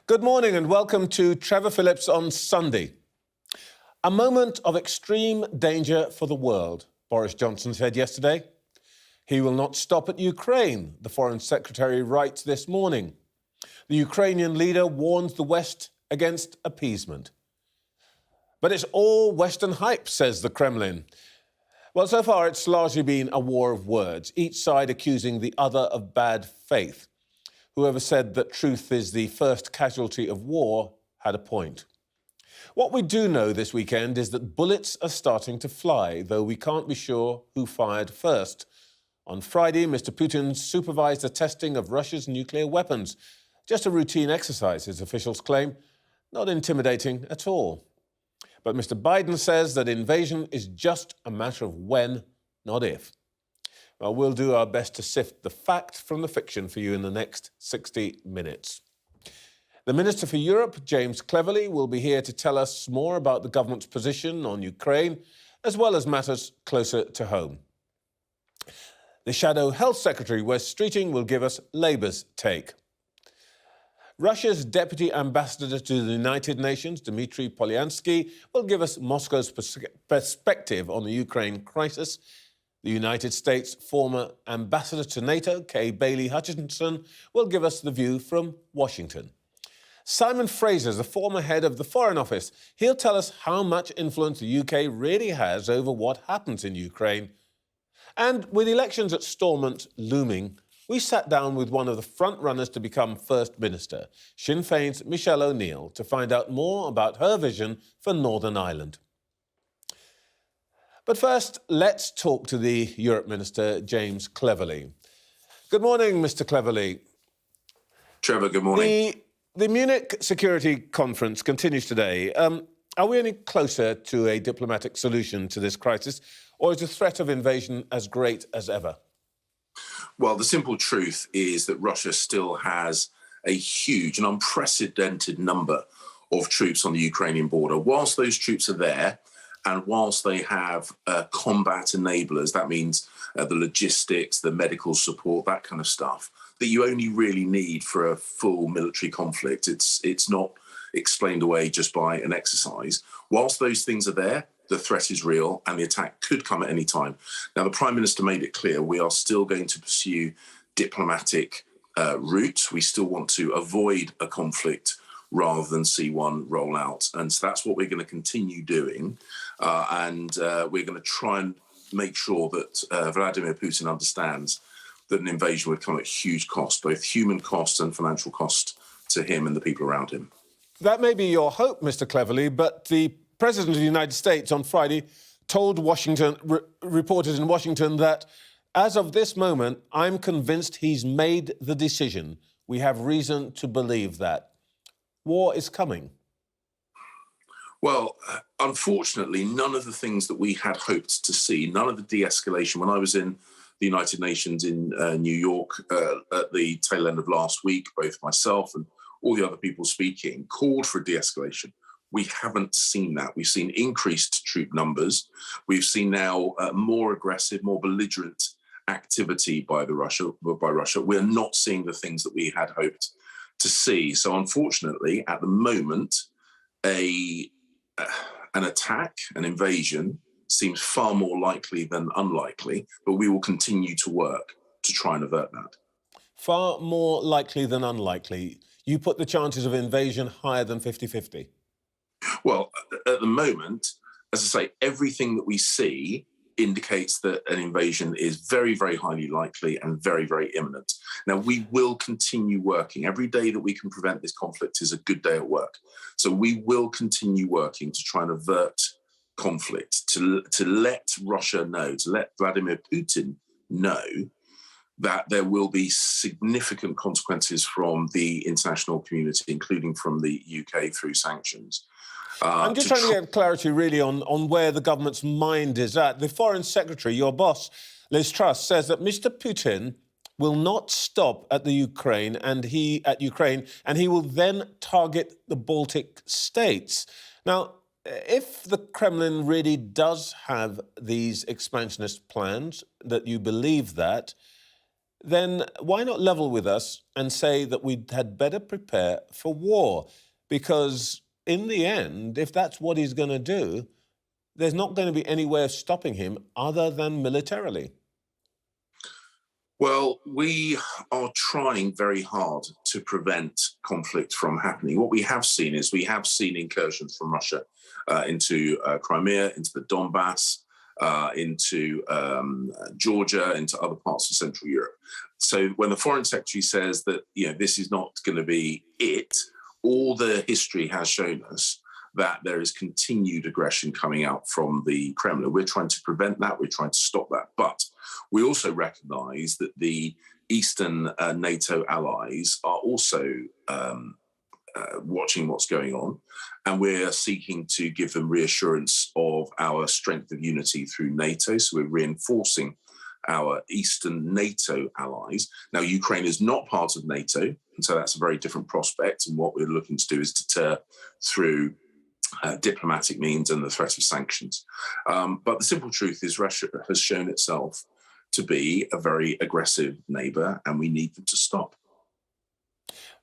Good morning and welcome to Trevor Phillips on Sunday. A moment of extreme danger for the world, Boris Johnson said yesterday. He will not stop at Ukraine, the Foreign Secretary writes this morning. The Ukrainian leader warns the West against appeasement. But it's all Western hype, says the Kremlin. Well, so far it's largely been a war of words, each side accusing the other of bad faith. Whoever said that truth is the first casualty of war had a point. What we do know this weekend is that bullets are starting to fly, though we can't be sure who fired first. On Friday, Mr. Putin supervised the testing of Russia's nuclear weapons. Just a routine exercise, his officials claim, not intimidating at all. But Mr. Biden says that invasion is just a matter of when, not if. Well, we'll do our best to sift the fact from the fiction for you in the next 60 minutes. The Minister for Europe, James Cleverly, will be here to tell us more about the government's position on Ukraine, as well as matters closer to home. The Shadow Health Secretary, Wes Streeting, will give us Labour's take. Russia's Deputy Ambassador to the United Nations, Dmitry Polyansky, will give us Moscow's perspective on the Ukraine crisis. The United States' former ambassador to NATO, Kay Bailey Hutchison, will give us the view from Washington. Simon Fraser is the former head of the Foreign Office. He'll tell us how much influence the UK really has over what happens in Ukraine. And with elections at Stormont looming, we sat down with one of the front-runners to become First Minister, Sinn Féin's Michelle O'Neill, to find out more about her vision for Northern Ireland. But first, let's talk to the Europe Minister, James Cleverly. Good morning, Mr. Cleverly. Trevor, good morning. The Munich Security Conference continues today. Are we any closer to a diplomatic solution to this crisis, or is the threat of invasion as great as ever? Well, the simple truth is that Russia still has a huge and unprecedented number of troops on the Ukrainian border. Whilst those troops are there, and whilst they have combat enablers, that means the logistics, the medical support, that kind of stuff, that you only really need for a full military conflict. It's not explained away just by an exercise. Whilst those things are there, the threat is real and the attack could come at any time. Now, the Prime Minister made it clear we are still going to pursue diplomatic routes. We still want to avoid a conflict rather than see one roll out. And so that's what we're going to continue doing. We're going to try and make sure that Vladimir Putin understands that an invasion would come at huge cost, both human cost and financial cost to him and the people around him. That may be your hope, Mr. Cleverly, but the President of the United States on Friday told reporters in Washington that as of this moment, I'm convinced he's made the decision. We have reason to believe that. War is coming. Well, unfortunately, none of the things that we had hoped to see, none of the de-escalation, when I was in the United Nations in New York at the tail end of last week, both myself and all the other people speaking, called for de-escalation. We haven't seen that. We've seen increased troop numbers. We've seen now more aggressive, more belligerent activity by Russia. We're not seeing the things that we had hoped to see. So unfortunately, at the moment, an attack, an invasion, seems far more likely than unlikely, but we will continue to work to try and avert that. Far more likely than unlikely. You put the chances of invasion higher than 50-50? Well, at the moment, as I say, everything that we see indicates that an invasion is very, very highly likely and very, very imminent. Now, we will continue working. Every day that we can prevent this conflict is a good day at work. So we will continue working to try and avert conflict, to let Russia know, to let Vladimir Putin know that there will be significant consequences from the international community, including from the UK through sanctions. I'm just trying to get clarity, really, on where the government's mind is at. The Foreign Secretary, your boss, Liz Truss, says that Mr. Putin will not stop at the Ukraine, and he will then target the Baltic states. Now, if the Kremlin really does have these expansionist plans, that you believe that, then why not level with us and say that we had better prepare for war? Because in the end, if that's what he's going to do, there's not going to be any way of stopping him other than militarily. Well, we are trying very hard to prevent conflict from happening. What we have seen incursions from Russia into Crimea, into the Donbass, into Georgia, into other parts of Central Europe. So when the Foreign Secretary says that this is not going to be it, all the history has shown us that there is continued aggression coming out from the Kremlin. We're trying to prevent that. We're trying to stop that. But we also recognise that the Eastern NATO allies are also watching what's going on, and we're seeking to give them reassurance of our strength of unity through NATO. So we're reinforcing our Eastern NATO allies. Now, Ukraine is not part of NATO, and so that's a very different prospect. And what we're looking to do is deter through diplomatic means and the threat of sanctions. But the simple truth is Russia has shown itself to be a very aggressive neighbour, and we need them to stop.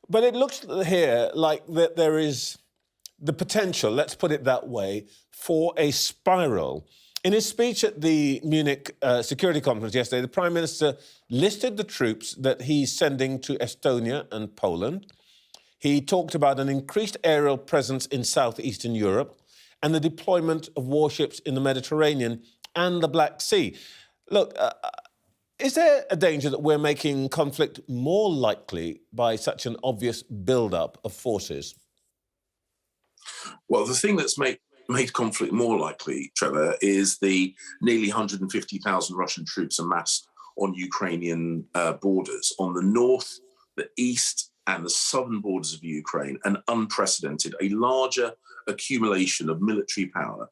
But it looks here like that there is the potential, let's put it that way, for a spiral. In his speech at the Munich Security Conference yesterday, the Prime Minister listed the troops that he's sending to Estonia and Poland. He talked about an increased aerial presence in southeastern Europe and the deployment of warships in the Mediterranean and the Black Sea. Look, is there a danger that we're making conflict more likely by such an obvious build-up of forces? Well, the thing that's made conflict more likely, Trevor, is the nearly 150,000 Russian troops amassed on Ukrainian borders. On the north, the east, and the southern borders of Ukraine, an unprecedented, a larger accumulation of military power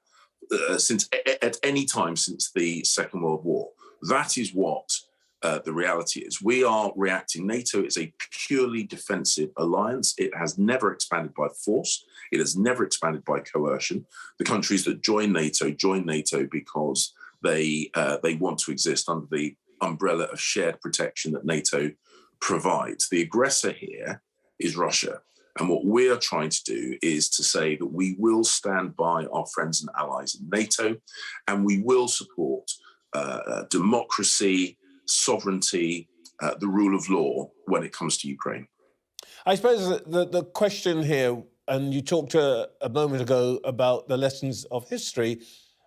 since at any time since the Second World War. That is what the reality is. We are reacting. NATO is a purely defensive alliance. It has never expanded by force. It has never expanded by coercion. The countries that join NATO because they want to exist under the umbrella of shared protection that NATO provides. The aggressor here is Russia. And what we're trying to do is to say that we will stand by our friends and allies in NATO, and we will support democracy, sovereignty, the rule of law when it comes to Ukraine. I suppose the question here, and you talked a moment ago about the lessons of history,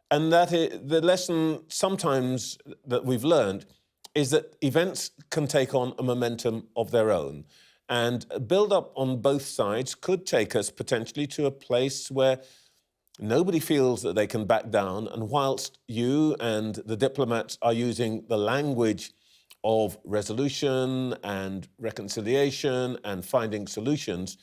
and that the lesson sometimes that we've learned is that events can take on a momentum of their own. And a build-up on both sides could take us potentially to a place where nobody feels that they can back down. And whilst you and the diplomats are using the language of resolution and reconciliation and finding solutions,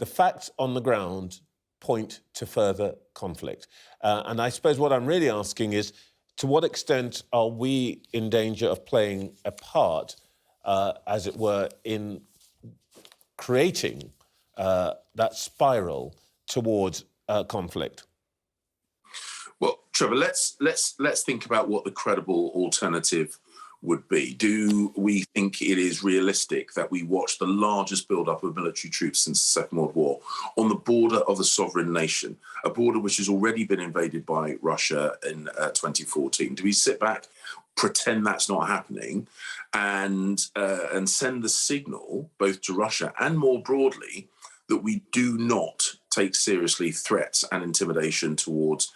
the facts on the ground point to further conflict. And I suppose what I'm really asking is, to what extent are we in danger of playing a part, as it were, in creating that spiral towards conflict? Well, Trevor, let's think about what the credible alternative would be. Do we think it is realistic that we watch the largest build-up of military troops since the Second World War on the border of a sovereign nation, a border which has already been invaded by Russia in 2014? Do we sit back, pretend that's not happening, and send the signal both to Russia and more broadly that we do not take seriously threats and intimidation towards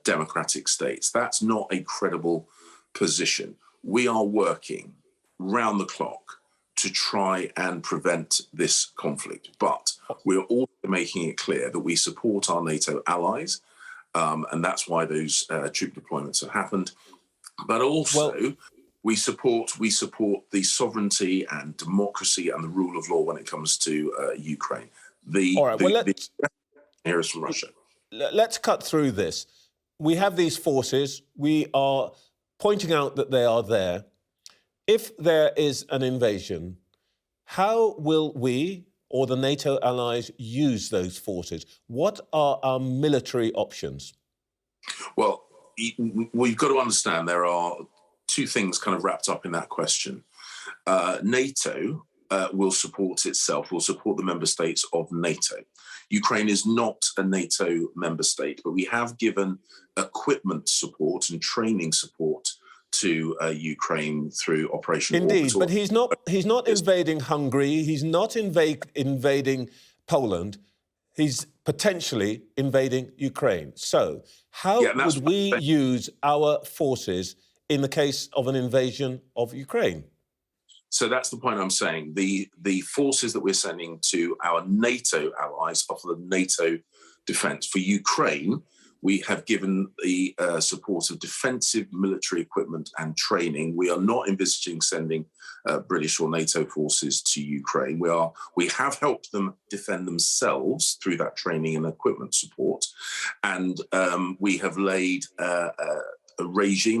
democratic states? That's not a credible position. We are working round the clock to try and prevent this conflict, but we're also making it clear that we support our NATO allies, and that's why those troop deployments have happened. But also, we support the sovereignty and democracy and the rule of law when it comes to Ukraine. Here is from Russia. Let's cut through this. We have these forces. We are pointing out that they are there. If there is an invasion, how will we or the NATO allies use those forces? What are our military options? Well, we've got to understand there are two things kind of wrapped up in that question. NATO will support itself, will support the member states of NATO. Ukraine is not a NATO member state, but we have given equipment support and training support to Ukraine through Operation Indeed, Orbital. but he's not invading Hungary, he's not invading Poland, he's potentially invading Ukraine. So how would we use our forces in the case of an invasion of Ukraine? So that's the point I'm saying. The forces that we're sending to our NATO allies are for the NATO defence. For Ukraine, we have given the support of defensive military equipment and training. We are not envisaging sending British or NATO forces to Ukraine. We have helped them defend themselves through that training and equipment support. And we have laid a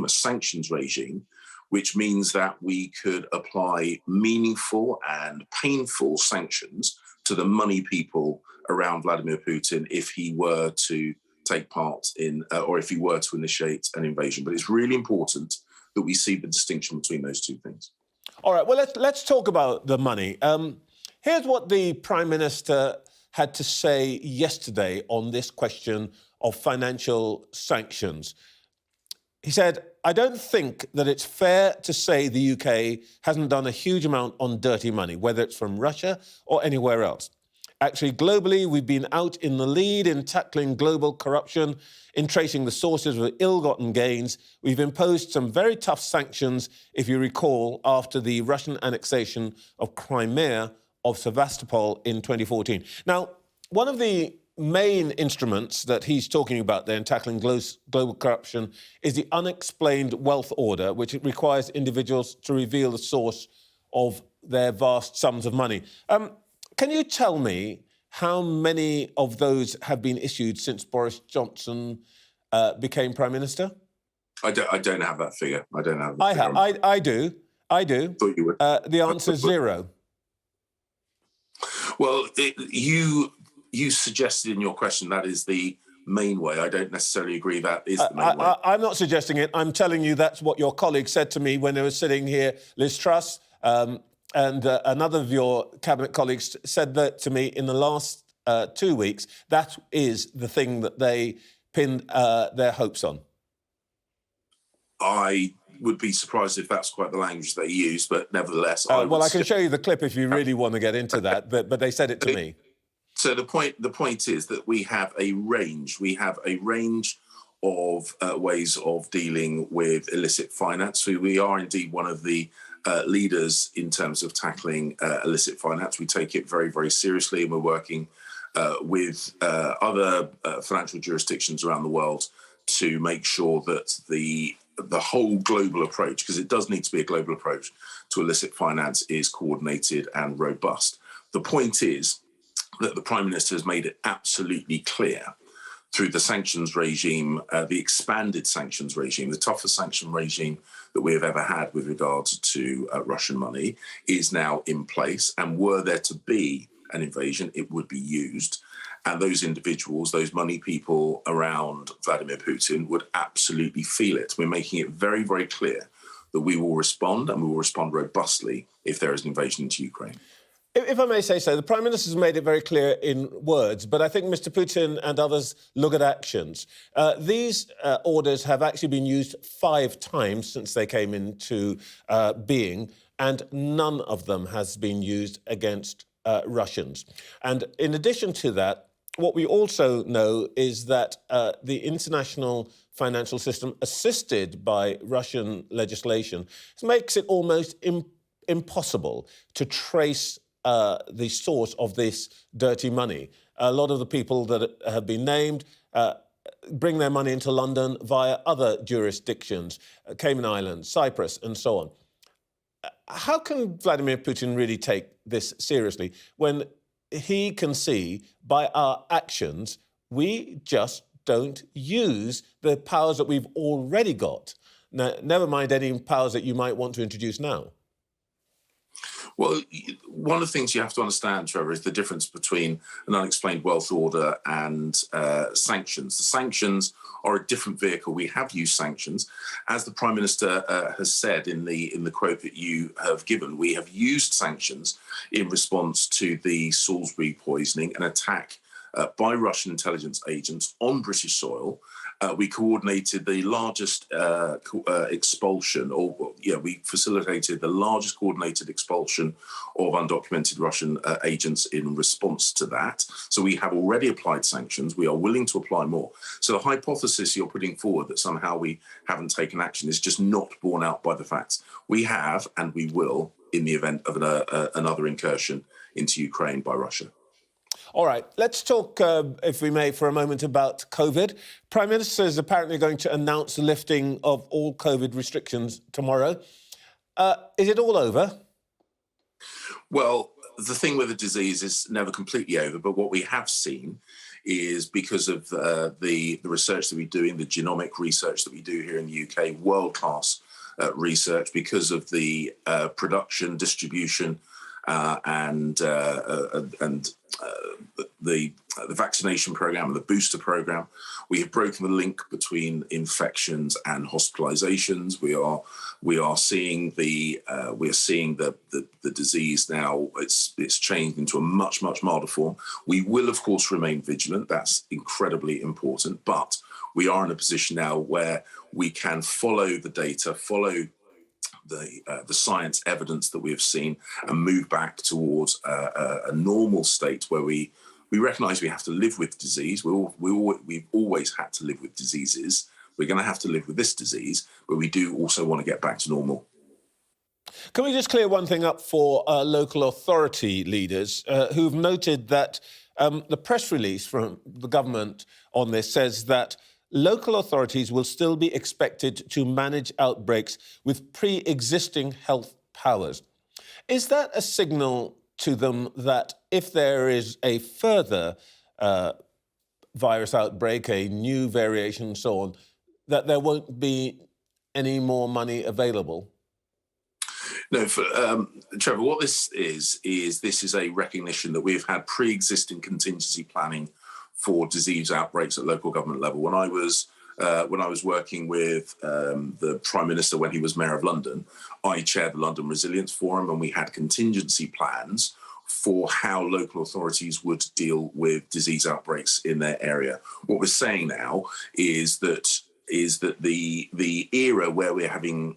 sanctions regime, which means that we could apply meaningful and painful sanctions to the money people around Vladimir Putin if he were to take part in, or if he were to initiate an invasion. But it's really important that we see the distinction between those two things. All right, well, let's talk about the money. Here's what the Prime Minister had to say yesterday on this question of financial sanctions. He said, I don't think that it's fair to say the UK hasn't done a huge amount on dirty money, whether it's from Russia or anywhere else. Actually, globally, we've been out in the lead in tackling global corruption, in tracing the sources of ill-gotten gains. We've imposed some very tough sanctions, if you recall, after the Russian annexation of Crimea of Sevastopol in 2014. Now, one of the main instruments that he's talking about there in tackling global corruption is the unexplained wealth order, which requires individuals to reveal the source of their vast sums of money. Can you tell me how many of those have been issued since Boris Johnson became Prime Minister? I don't have that figure. I don't have that I figure. have. I do. Thought you would. The answer is zero. Well, you suggested in your question that is the main way. I don't necessarily agree that is the main way. I'm not suggesting it. I'm telling you that's what your colleague said to me when they were sitting here, Liz Truss, and another of your cabinet colleagues said that to me in the last 2 weeks. That is the thing that they pinned their hopes on. I would be surprised if that's quite the language they use, but nevertheless... I can show you the clip if you really want to get into that, but they said it to me. So the point is that we have a range. We have a range of ways of dealing with illicit finance. We are indeed one of the leaders in terms of tackling illicit finance. We take it very, very seriously, and we're working with other financial jurisdictions around the world to make sure that the whole global approach, because it does need to be a global approach to illicit finance, is coordinated and robust. The point is that the Prime Minister has made it absolutely clear through the sanctions regime, the expanded sanctions regime, the toughest sanction regime that we have ever had with regards to Russian money, is now in place. And were there to be an invasion, it would be used. And those individuals, those money people around Vladimir Putin, would absolutely feel it. We're making it very, very clear that we will respond, and we will respond robustly if there is an invasion into Ukraine. If I may say so, the Prime Minister has made it very clear in words, but I think Mr Putin and others look at actions. These orders have actually been used 5 times since they came into being, and none of them has been used against Russians. And in addition to that, what we also know is that the international financial system, assisted by Russian legislation, makes it almost impossible to trace the source of this dirty money. A lot of the people that have been named bring their money into London via other jurisdictions, Cayman Islands, Cyprus, and so on. How can Vladimir Putin really take this seriously when he can see by our actions we just don't use the powers that we've already got? Now, never mind any powers that you might want to introduce now. Well, one of the things you have to understand, Trevor, is the difference between an unexplained wealth order and sanctions. The sanctions are a different vehicle. We have used sanctions. As the Prime Minister has said in the quote that you have given, we have used sanctions in response to the Salisbury poisoning, an attack by Russian intelligence agents on British soil. We coordinated the largest expulsion, we facilitated the largest coordinated expulsion of undocumented Russian agents in response to that. So we have already applied sanctions. We are willing to apply more. So the hypothesis you're putting forward that somehow we haven't taken action is just not borne out by the facts. We have, and we will, in the event of another incursion into Ukraine by Russia. All right, let's talk, if we may, for a moment about COVID. Prime Minister is apparently going to announce the lifting of all COVID restrictions tomorrow. Is it all over? Well, the thing with the disease is never completely over, but what we have seen is because of the research that we do in the genomic research that we do here in the UK, world-class research, because of the production, distribution, and the vaccination program and the booster program. We have broken the link between infections and hospitalizations. We are seeing the disease now. It's changed into a much milder form. We will, of course, remain vigilant. That's incredibly important. But we are in a position now where we can follow the data, follow the science evidence that we have seen, and move back towards a normal state where we recognise we have to live with disease. We've always had to live with diseases. We're going to have to live with this disease, but we do also want to get back to normal. Can we just clear one thing up for local authority leaders who've noted that the press release from the government on this says that local authorities will still be expected to manage outbreaks with pre-existing health powers. Is that a signal to them that if there is a further virus outbreak, a new variation and so on, that there won't be any more money available? No, Trevor, what this is a recognition that we've had pre-existing contingency planning for disease outbreaks at local government level. When I was working with the Prime Minister when he was Mayor of London, I chaired the London Resilience Forum, and we had contingency plans for how local authorities would deal with disease outbreaks in their area. What we're saying now is that the era where we're having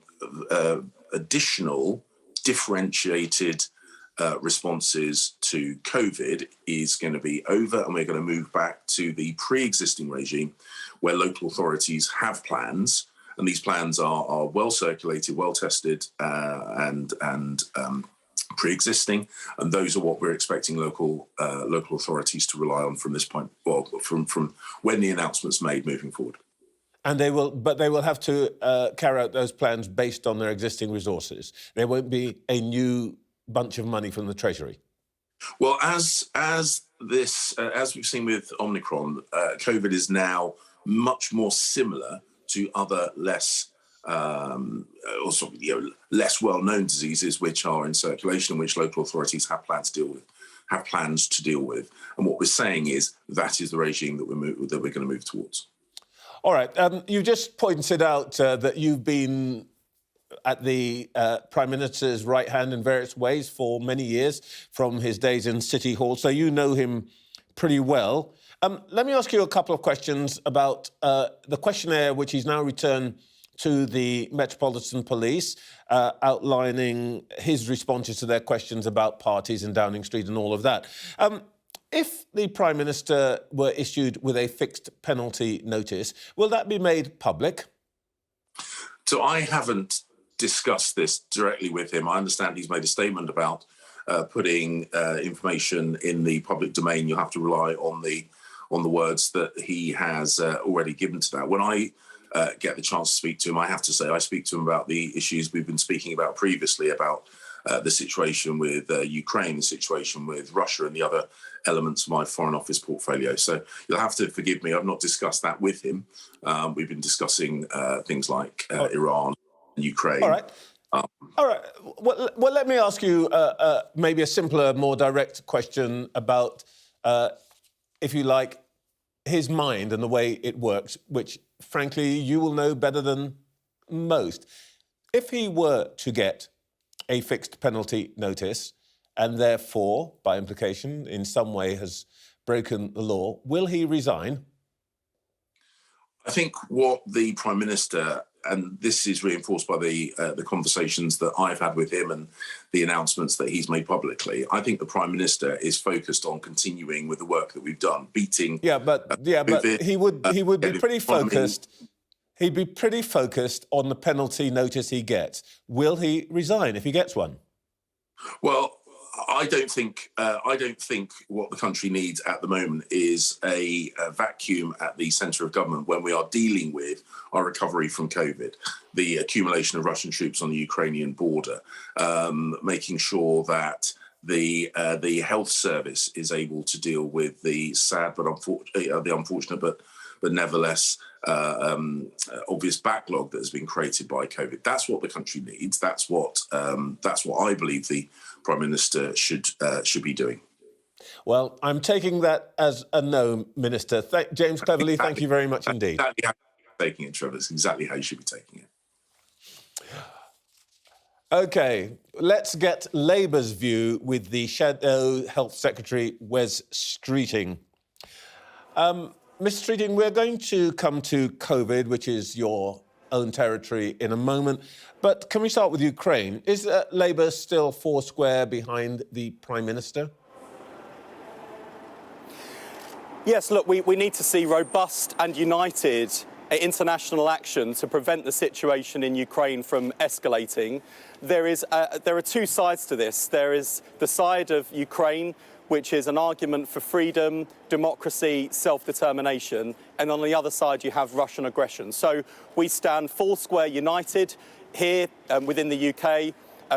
additional differentiated responses to COVID is going to be over, and we're going to move back to the pre-existing regime where local authorities have plans, and these plans are well circulated, well tested, and pre-existing, and those are what we're expecting local authorities to rely on from this point, well, from when the announcement's made moving forward. And they will have to carry out those plans based on their existing resources. There won't be a new bunch of money from the Treasury. Well, as we've seen with Omicron, COVID is now much more similar to other less well-known diseases which are in circulation and which local authorities have plans to deal with. And what we're saying is that is the regime that we're going to move towards. All right. You just pointed out that you've been at the Prime Minister's right hand in various ways for many years, from his days in City Hall, so you know him pretty well. Let me ask you a couple of questions about the questionnaire which he's now returned to the Metropolitan Police, outlining his responses to their questions about parties in Downing Street and all of that. If the Prime Minister were issued with a fixed penalty notice, will that be made public? So I haven't discussed this directly with him. I understand he's made a statement about putting information in the public domain. You'll have to rely on the words that he has already given to that. When I get the chance to speak to him, I have to say I speak to him about the issues we've been speaking about previously, about the situation with Ukraine, the situation with Russia, and the other elements of my Foreign Office portfolio. So you'll have to forgive me. I've not discussed that with him. We've been discussing things like Iran and Ukraine. All right. All right. Well, let me ask you maybe a simpler, more direct question about, if you like, his mind and the way it works, which, frankly, you will know better than most. If he were to get a fixed penalty notice and therefore, by implication, in some way has broken the law, will he resign? I think what the Prime Minister, and this is reinforced by the conversations that I've had with him and the announcements that he's made publicly, I think the Prime Minister is focused on continuing with the work that we've done, beating. But he would be pretty focused. He'd be pretty focused on the penalty notice he gets. Will he resign if he gets one? Well, I don't think what the country needs at the moment is a vacuum at the centre of government when we are dealing with our recovery from COVID, the accumulation of Russian troops on the Ukrainian border, making sure that the health service is able to deal with the sad but unfortunate but nevertheless obvious backlog that has been created by COVID. That's what the country needs. That's what I believe the Prime Minister should be doing. Well, I'm taking that as a no, Minister. James Cleverly, thank you very much indeed. Exactly how you're taking it, Trevor. It's exactly how you should be taking it. OK, let's get Labour's view with the Shadow Health Secretary, Wes Streeting. Mr. Streeting, we're going to come to COVID, which is your own territory, in a moment. But can we start with Ukraine? Is Labour still foursquare behind the Prime Minister? Yes, look, we need to see robust and united international action to prevent the situation in Ukraine from escalating. There are two sides to this. There is the side of Ukraine, which is an argument for freedom, democracy, self-determination, and on the other side you have Russian aggression. So we stand foursquare united here within the UK,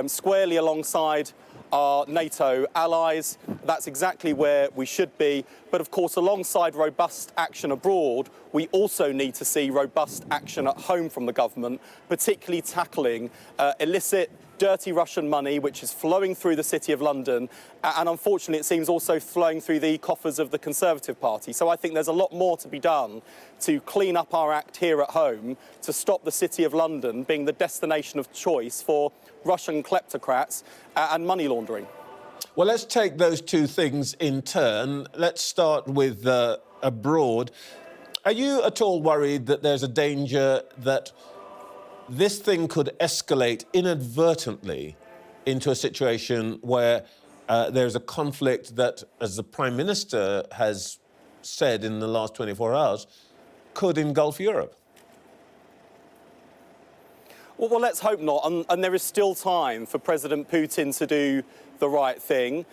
squarely alongside our NATO allies. That's exactly where we should be. But of course, alongside robust action abroad, we also need to see robust action at home from the government, particularly tackling illicit, dirty Russian money, which is flowing through the City of London, and unfortunately it seems also flowing through the coffers of the Conservative Party. So I think there's a lot more to be done to clean up our act here at home, to stop the City of London being the destination of choice for Russian kleptocrats and money laundering. Well, let's take those two things in turn. Let's start with abroad. Are you at all worried that there's a danger that this thing could escalate inadvertently into a situation where there's a conflict that, as the Prime Minister has said in the last 24 hours, could engulf Europe? Well, let's hope not. And there is still time for President Putin to do the right thing.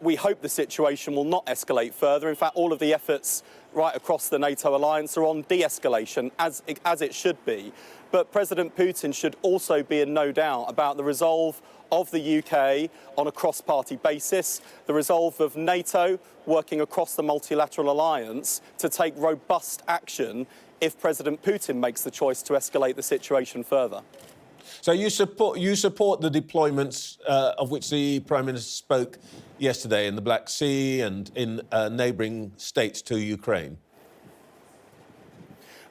We hope the situation will not escalate further. In fact, all of the efforts right across the NATO alliance are on de-escalation, as it should be. But President Putin should also be in no doubt about the resolve of the UK on a cross-party basis, the resolve of NATO working across the multilateral alliance to take robust action if President Putin makes the choice to escalate the situation further. So you support the deployments of which the Prime Minister spoke yesterday in the Black Sea and in neighbouring states to Ukraine?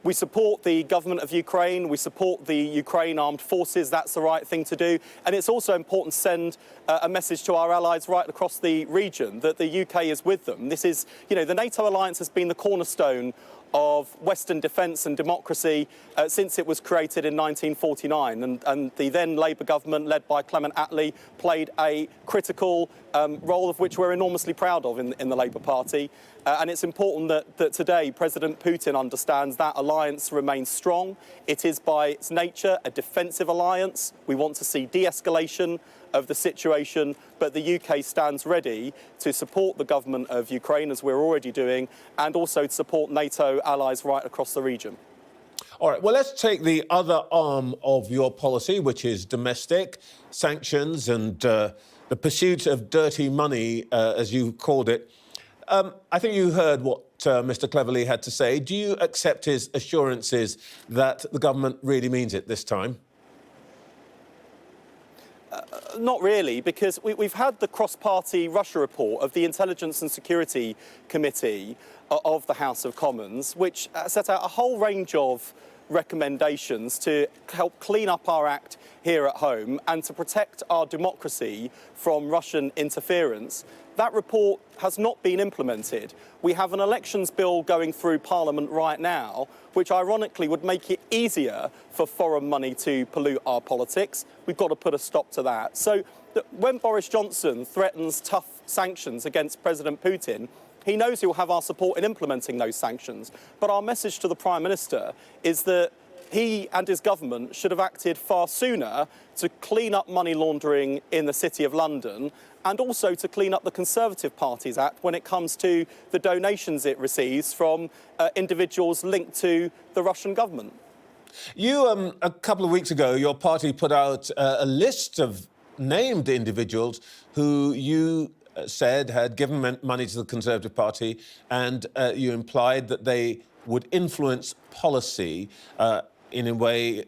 We support the government of Ukraine. We support the Ukraine armed forces. That's the right thing to do. And it's also important to send a message to our allies right across the region that the UK is with them. This is, the NATO alliance has been the cornerstone of Western defence and democracy since it was created in 1949. And the then Labour government, led by Clement Attlee, played a critical role of which we're enormously proud of in the Labour Party. And it's important that today President Putin understands that alliance remains strong. It is by its nature a defensive alliance. We want to see de-escalation of the situation, but the UK stands ready to support the government of Ukraine, as we're already doing, and also to support NATO allies right across the region. All right, well, let's take the other arm of your policy, which is domestic, sanctions and the pursuit of dirty money, as you called it. I think you heard what Mr. Cleverly had to say. Do you accept his assurances that the government really means it this time? Not really, because we've had the cross-party Russia report of the Intelligence and Security Committee of the House of Commons, which set out a whole range of recommendations to help clean up our act here at home and to protect our democracy from Russian interference. That report has not been implemented. We have an elections bill going through Parliament right now, which ironically would make it easier for foreign money to pollute our politics. We've got to put a stop to that. So when Boris Johnson threatens tough sanctions against President Putin, he knows he'll have our support in implementing those sanctions. But our message to the Prime Minister is that he and his government should have acted far sooner to clean up money laundering in the City of London and also to clean up the Conservative Party's act when it comes to the donations it receives from individuals linked to the Russian government. You, a couple of weeks ago, your party put out a list of named individuals who you said had given money to the Conservative Party, and you implied that they would influence policy in a way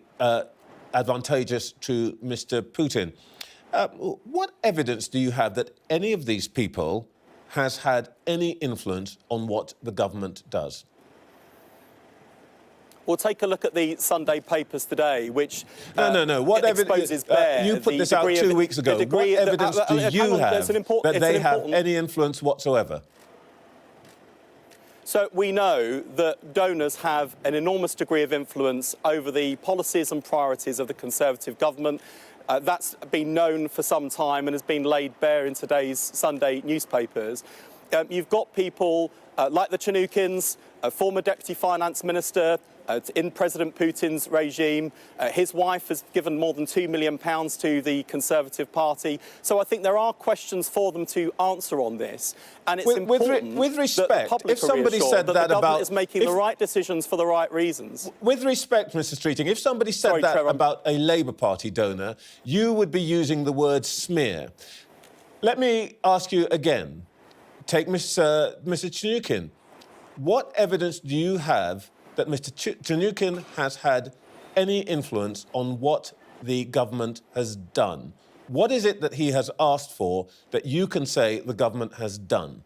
advantageous to Mr. Putin. What evidence do you have that any of these people has had any influence on what the government does? Well, take a look at the Sunday papers today, which No. What evidence? You put this out 2 weeks ago. What evidence do you have that they have any influence whatsoever? So we know that donors have an enormous degree of influence over the policies and priorities of the Conservative government. That's been known for some time and has been laid bare in today's Sunday newspapers. You've got people like the Chernukins, a former Deputy Finance Minister in President Putin's regime. His wife has given more than £2 million to the Conservative Party. So I think there are questions for them to answer on this. And it's important with respect, that the public if somebody said that the government is making the right decisions for the right reasons. With respect, Mr. Streeting, if somebody said that about a Labour Party donor, you would be using the word smear. Let me ask you again. Take Mr. Chernukin. What evidence do you have that Mr. Chernukin has had any influence on what the government has done? What is it that he has asked for that you can say the government has done?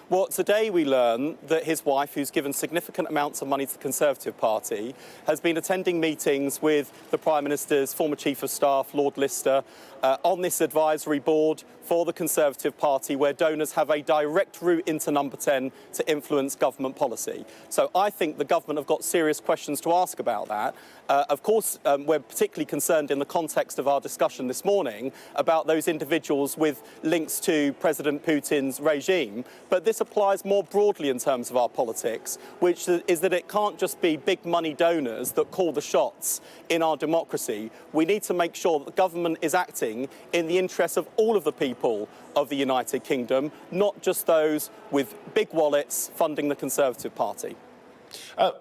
Well, today we learn that his wife, who's given significant amounts of money to the Conservative Party, has been attending meetings with the Prime Minister's former Chief of Staff, Lord Lister, on this advisory board for the Conservative Party, where donors have a direct route into Number 10 to influence government policy. So I think the government have got serious questions to ask about that. Of course, we're particularly concerned in the context of our discussion this morning about those individuals with links to President Putin's regime. But this applies more broadly in terms of our politics, which is that it can't just be big money donors that call the shots in our democracy. We need to make sure that the government is acting in the interests of all of the people of the United Kingdom, not just those with big wallets funding the Conservative Party.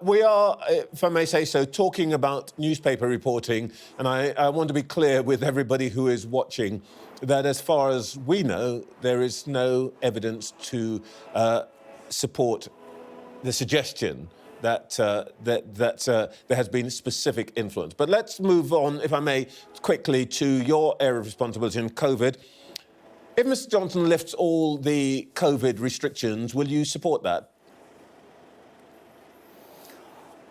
We are, if I may say so, talking about newspaper reporting, and I want to be clear with everybody who is watching that as far as we know, there is no evidence to support the suggestion that there has been specific influence. But let's move on, if I may, quickly to your area of responsibility in COVID. If Mr. Johnson lifts all the COVID restrictions, will you support that?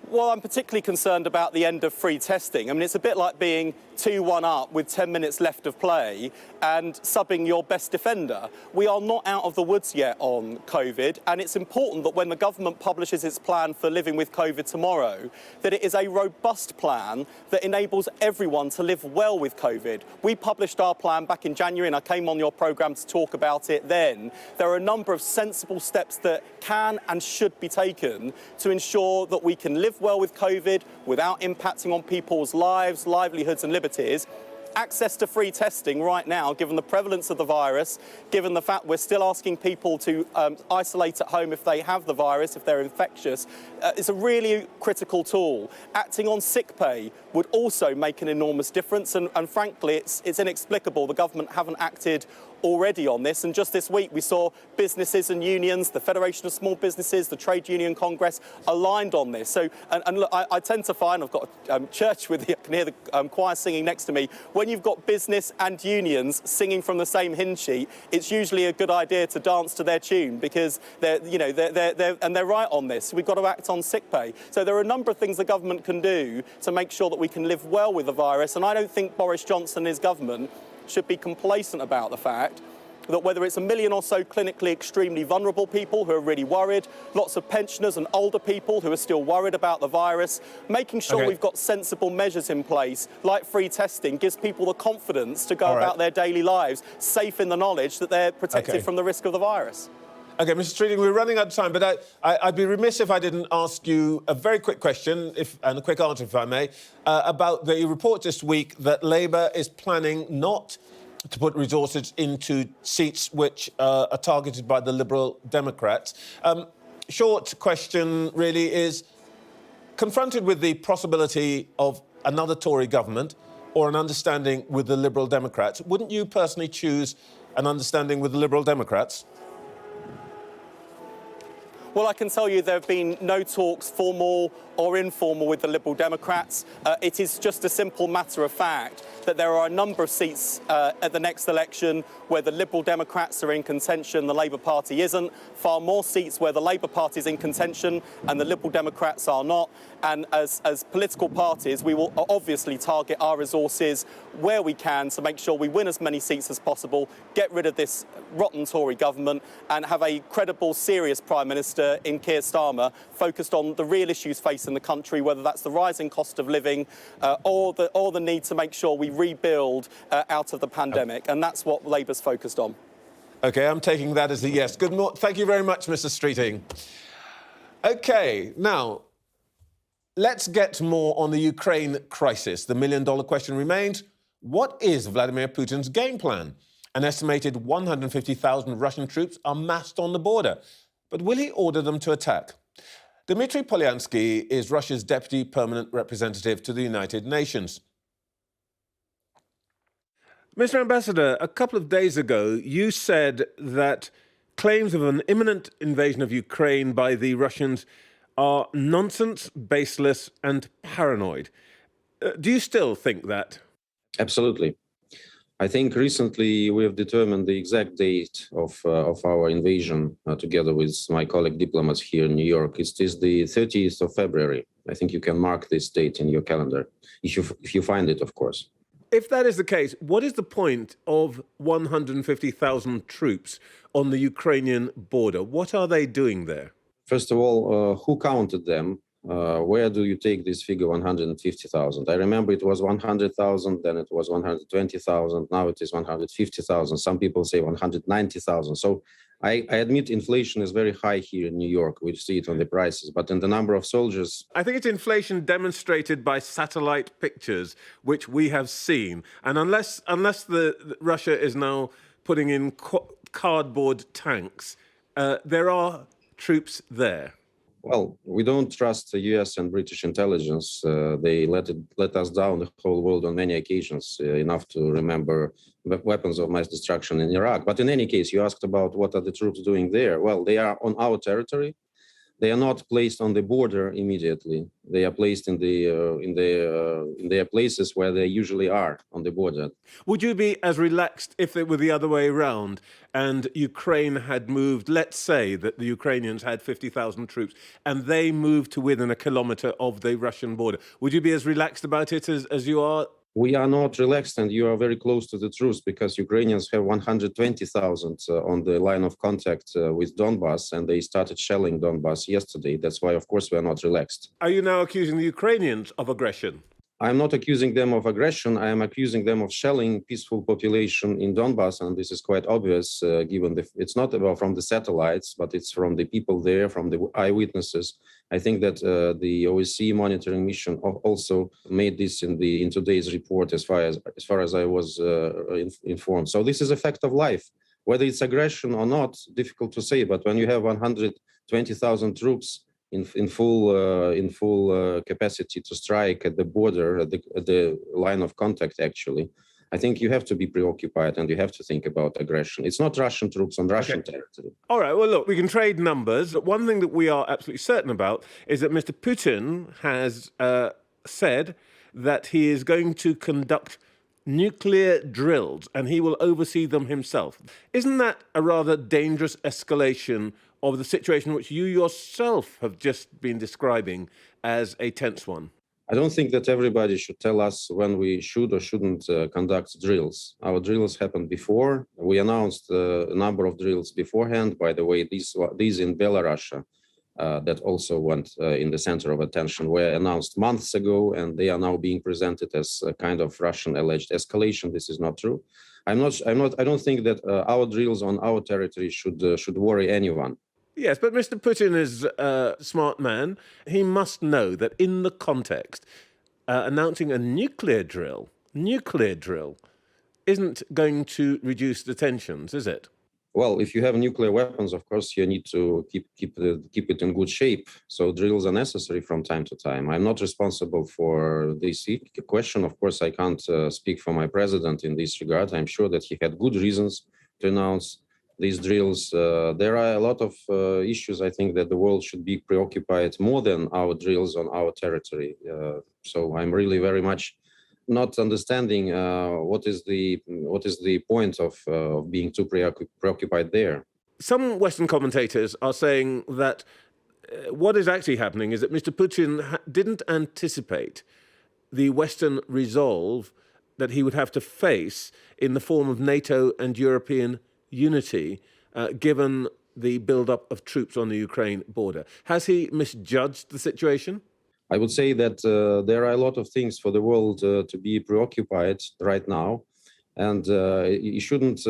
Well, I'm particularly concerned about the end of free testing. I mean, it's a bit like being 2-1 up with 10 minutes left of play and subbing your best defender. We are not out of the woods yet on COVID, and it's important that when the government publishes its plan for living with COVID tomorrow, that it is a robust plan that enables everyone to live well with COVID. We published our plan back in January, and I came on your programme to talk about it then. There are a number of sensible steps that can and should be taken to ensure that we can live well with COVID without impacting on people's lives, livelihoods and liberties. Access to free testing right now, given the prevalence of the virus, given the fact we're still asking people to isolate at home if they have the virus, if they're infectious, is a really critical tool. Acting on sick pay would also make an enormous difference, and frankly, it's inexplicable the government haven't acted already on this. And just this week, we saw businesses and unions, the Federation of Small Businesses, the Trade Union Congress, aligned on this. So, and look, I tend to find, I've got a church with I can hear the choir singing next to me. When you've got business and unions singing from the same hymn sheet, it's usually a good idea to dance to their tune, because they're right on this. We've got to act on sick pay. So there are a number of things the government can do to make sure that we can live well with the virus. And I don't think Boris Johnson and his government should be complacent about the fact that whether it's 1 million or so clinically extremely vulnerable people who are really worried, lots of pensioners and older people who are still worried about the virus, making sure we've got sensible measures in place, like free testing, gives people the confidence to go about their daily lives, safe in the knowledge that they're protected from the risk of the virus. OK, Mr. Streeting, we're running out of time, but I'd be remiss if I didn't ask you a very quick question, and a quick answer, if I may, about the report this week that Labour is planning not to put resources into seats which are targeted by the Liberal Democrats. Short question, really, is, confronted with the possibility of another Tory government or an understanding with the Liberal Democrats, wouldn't you personally choose an understanding with the Liberal Democrats? Well, I can tell you there have been no talks, formal or informal, with the Liberal Democrats. It is just a simple matter of fact that there are a number of seats at the next election where the Liberal Democrats are in contention, the Labour Party isn't. Far more seats where the Labour Party is in contention and the Liberal Democrats are not. And as political parties, we will obviously target our resources where we can to make sure we win as many seats as possible, get rid of this rotten Tory government and have a credible, serious Prime Minister in Keir Starmer focused on the real issues facing the country, whether that's the rising cost of living or the need to make sure we rebuild out of the pandemic. And that's what Labour's focused on. OK, I'm taking that as a yes. Good morning. Thank you very much, Mr. Streeting. OK, now, let's get more on the Ukraine crisis. The million-dollar question remains, what is Vladimir Putin's game plan? An estimated 150,000 Russian troops are massed on the border. But will he order them to attack? Dmitry Polyansky is Russia's deputy permanent representative to the United Nations. Mr. Ambassador, a couple of days ago, you said that claims of an imminent invasion of Ukraine by the Russians are nonsense, baseless, and paranoid. Do you still think that? Absolutely. I think recently we have determined the exact date of our invasion together with my colleague diplomats here in New York. It is the 30th of February. I think you can mark this date in your calendar, if you find it, of course. If that is the case, what is the point of 150,000 troops on the Ukrainian border? What are they doing there? First of all, who counted them? Where do you take this figure 150,000? I remember it was 100,000, then it was 120,000, now it is 150,000. Some people say 190,000. So I admit inflation is very high here in New York. We see it on the prices, but in the number of soldiers... I think it's inflation demonstrated by satellite pictures, which we have seen. And unless Russia is now putting in cardboard tanks, there are troops there. Well, we don't trust the US and British intelligence. They let us down, the whole world, on many occasions, enough to remember weapons of mass destruction in Iraq. But in any case, you asked about what are the troops doing there. Well, they are on our territory. They are not placed on the border immediately. They are placed in their places where they usually are on the border. Would you be as relaxed if it were the other way around and Ukraine had moved, let's say that the Ukrainians had 50,000 troops and they moved to within a kilometre of the Russian border? Would you be as relaxed about it as you are? We are not relaxed, and you are very close to the truth, because Ukrainians have 120,000 on the line of contact with Donbass, and they started shelling Donbass yesterday. That's why, of course, we are not relaxed. Are you now accusing the Ukrainians of aggression? I'm not accusing them of aggression. I am accusing them of shelling peaceful population in Donbass, and this is quite obvious, given it's not about from the satellites, but it's from the people there, from the eyewitnesses. I think that the OSCE monitoring mission also made this in today's report, as far as I was informed. So this is a fact of life. Whether it's aggression or not, difficult to say. But when you have 120,000 troops in full capacity to strike at the border, at the line of contact, actually, I think you have to be preoccupied and you have to think about aggression. It's not Russian troops on Russian territory. All right, well, look, we can trade numbers. One thing that we are absolutely certain about is that Mr. Putin has said that he is going to conduct nuclear drills and he will oversee them himself. Isn't that a rather dangerous escalation of the situation which you yourself have just been describing as a tense one? I don't think that everybody should tell us when we should or shouldn't conduct drills. Our drills happened before. We announced a number of drills beforehand. By the way, these in Belarus that also went in the center of attention were announced months ago, and they are now being presented as a kind of Russian alleged escalation. This is not true. I don't think that our drills on our territory should worry anyone. Yes, but Mr. Putin is a smart man. He must know that in the context, announcing a nuclear drill isn't going to reduce the tensions, is it? Well, if you have nuclear weapons, of course, you need to keep it in good shape. So drills are necessary from time to time. I'm not responsible for this question. Of course, I can't speak for my president in this regard. I'm sure that he had good reasons to announce these drills. There are a lot of issues, I think, that the world should be preoccupied more than our drills on our territory. So I'm really very much not understanding what is the point of being too preoccupied there. Some Western commentators are saying that what is actually happening is that Mr. Putin didn't anticipate the Western resolve that he would have to face in the form of NATO and European unity, given the build-up of troops on the Ukraine border. Has he misjudged the situation? I would say that there are a lot of things for the world to be preoccupied right now, and you shouldn't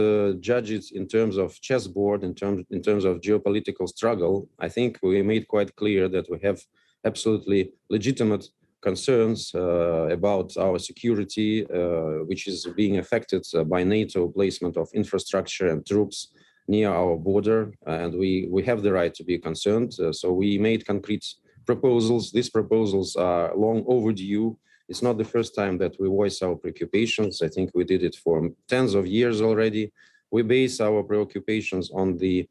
judge it in terms of chessboard, in terms of geopolitical struggle. I think we made quite clear that we have absolutely legitimate concerns about our security, which is being affected by NATO placement of infrastructure and troops near our border, and we have the right to be concerned. So we made concrete proposals. These proposals are long overdue. It's not the first time that we voice our preoccupations. I think we did it for tens of years already. We base our preoccupations on the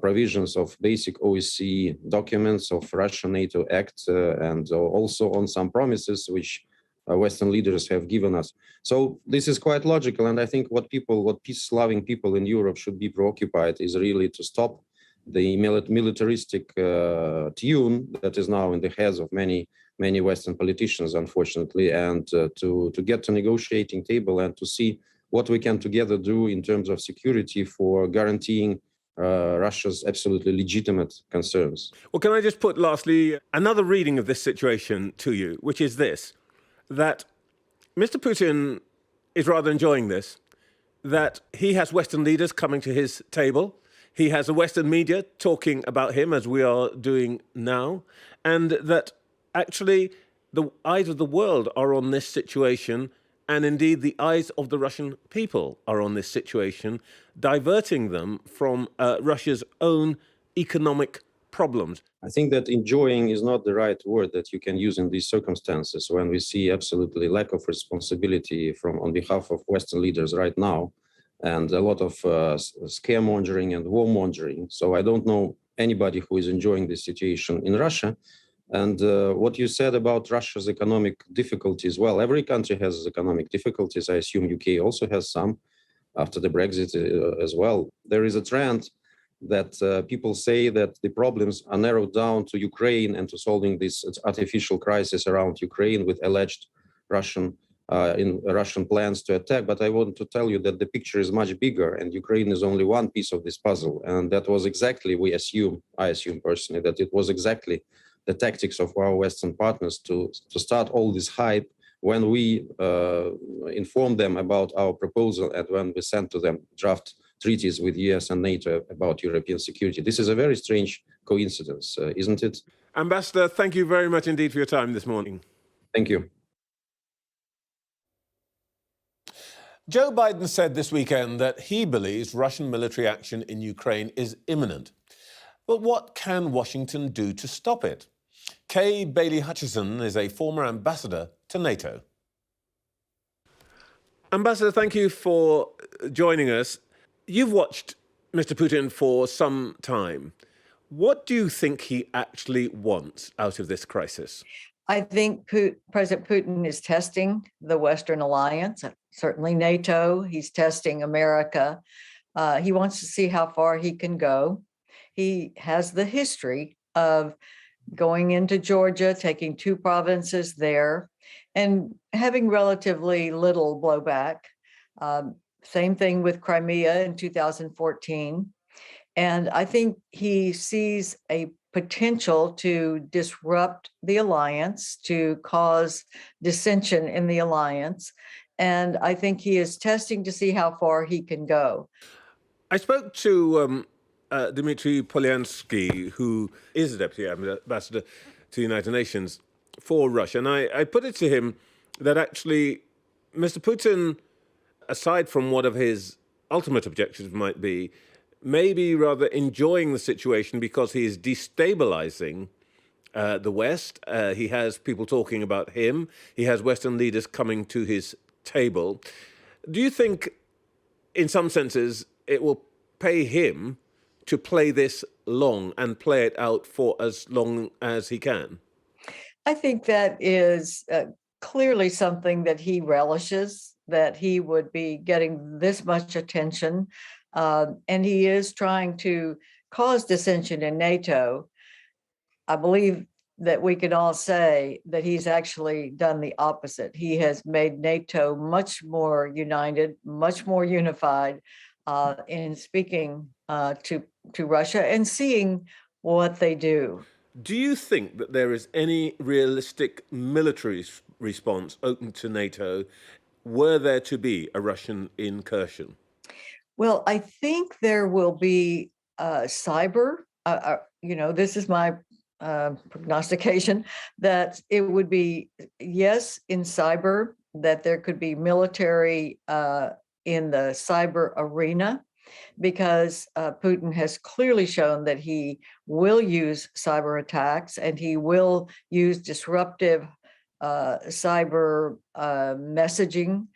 provisions of basic OSCE documents of Russia-NATO Act and also on some promises which Western leaders have given us. So this is quite logical, and I think what peace-loving people in Europe should be preoccupied is really to stop the militaristic tune that is now in the heads of many Western politicians, unfortunately, and to get to negotiating table and to see what we can together do in terms of security for guaranteeing Russia's absolutely legitimate concerns. Well, can I just put, lastly, another reading of this situation to you, which is this, that Mr. Putin is rather enjoying this, that he has Western leaders coming to his table, he has a Western media talking about him, as we are doing now, and that actually the eyes of the world are on this situation, and indeed the eyes of the Russian people are on this situation, diverting them from Russia's own economic problems. I think that enjoying is not the right word that you can use in these circumstances when we see absolutely lack of responsibility on behalf of Western leaders right now, and a lot of scaremongering and warmongering. So I don't know anybody who is enjoying this situation in Russia. And what you said about Russia's economic difficulties, well, every country has economic difficulties. I assume UK also has some after the Brexit as well. There is a trend that people say that the problems are narrowed down to Ukraine and to solving this artificial crisis around Ukraine with alleged Russian plans to attack. But I want to tell you that the picture is much bigger, and Ukraine is only one piece of this puzzle. And that was exactly, I assume personally, that it was exactly the tactics of our Western partners to start all this hype when we informed them about our proposal and when we sent to them draft treaties with US and NATO about European security. This is a very strange coincidence, isn't it? Ambassador, thank you very much indeed for your time this morning. Thank you. Joe Biden said this weekend that he believes Russian military action in Ukraine is imminent. But what can Washington do to stop it? Kay Bailey Hutchison is a former ambassador to NATO. Ambassador, thank you for joining us. You've watched Mr. Putin for some time. What do you think he actually wants out of this crisis? I think President Putin is testing the Western alliance, certainly NATO. He's testing America. He wants to see how far he can go. He has the history of going into Georgia, taking 2 provinces there, and having relatively little blowback. Same thing with Crimea in 2014. And I think he sees a potential to disrupt the alliance, to cause dissension in the alliance. And I think he is testing to see how far he can go. I spoke to Dmitry Polyansky, who is the Deputy Ambassador to the United Nations for Russia. And I put it to him that actually Mr. Putin, aside from what of his ultimate objectives might be rather enjoying the situation because he is destabilizing the West. He has people talking about him. He has Western leaders coming to his table. Do you think, in some senses, it will pay him to play this long and play it out for as long as he can? I think that is clearly something that he relishes, that he would be getting this much attention. And he is trying to cause dissension in NATO. I believe that we can all say that he's actually done the opposite. He has made NATO much more united, much more unified in speaking to Russia and seeing what they do. Do you think that there is any realistic military response open to NATO were there to be a Russian incursion? Well, I think there will be cyber. This is my prognostication that it would be, yes, in cyber, that there could be military in the cyber arena, because Putin has clearly shown that he will use cyber attacks and he will use disruptive cyber messaging,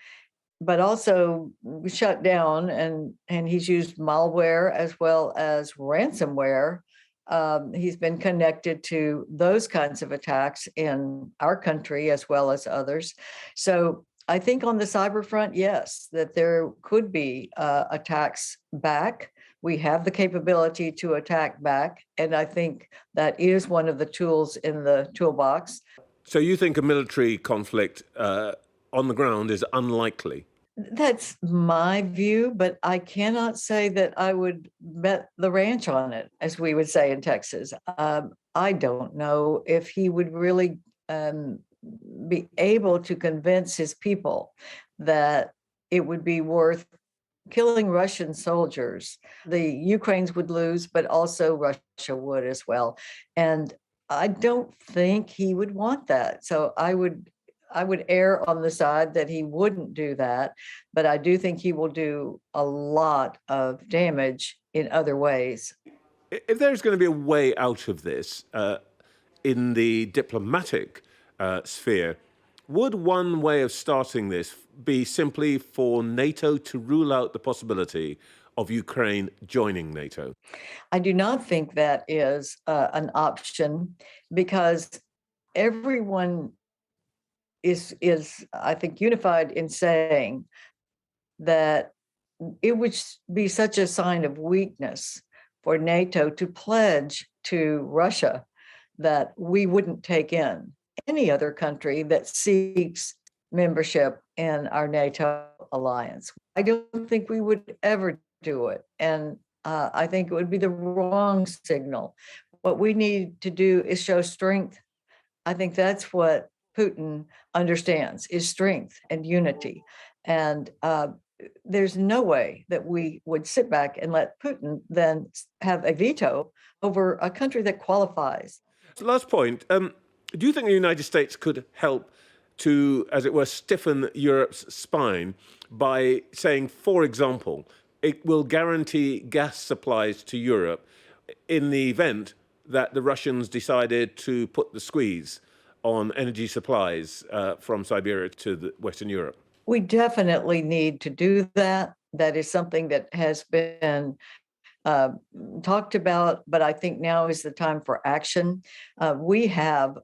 but also shut down, and he's used malware as well as ransomware. He's been connected to those kinds of attacks in our country as well as others. So I think on the cyber front, yes, that there could be attacks back. We have the capability to attack back, and I think that is one of the tools in the toolbox. So you think a military conflict on the ground is unlikely? That's my view, but I cannot say that I would bet the ranch on it, as we would say in Texas. I don't know if he would really be able to convince his people that it would be worth killing Russian soldiers. The Ukrainians would lose, but also Russia would as well. And I don't think he would want that. So I would err on the side that he wouldn't do that, but I do think he will do a lot of damage in other ways. If there's going to be a way out of this in the diplomatic sphere, would one way of starting this be simply for NATO to rule out the possibility of Ukraine joining NATO? I do not think that is an option, because everyone is I think unified in saying that it would be such a sign of weakness for NATO to pledge to Russia that we wouldn't take in any other country that seeks membership in our NATO alliance. I don't think we would ever do it. And I think it would be the wrong signal. What we need to do is show strength. I think that's what Putin understands, is strength and unity. And there's no way that we would sit back and let Putin then have a veto over a country that qualifies. So last point, do you think the United States could help to, as it were, stiffen Europe's spine by saying, for example, it will guarantee gas supplies to Europe in the event that the Russians decided to put the squeeze on energy supplies from Siberia to Western Europe? We definitely need to do that. That is something that has been talked about, but I think now is the time for action. We have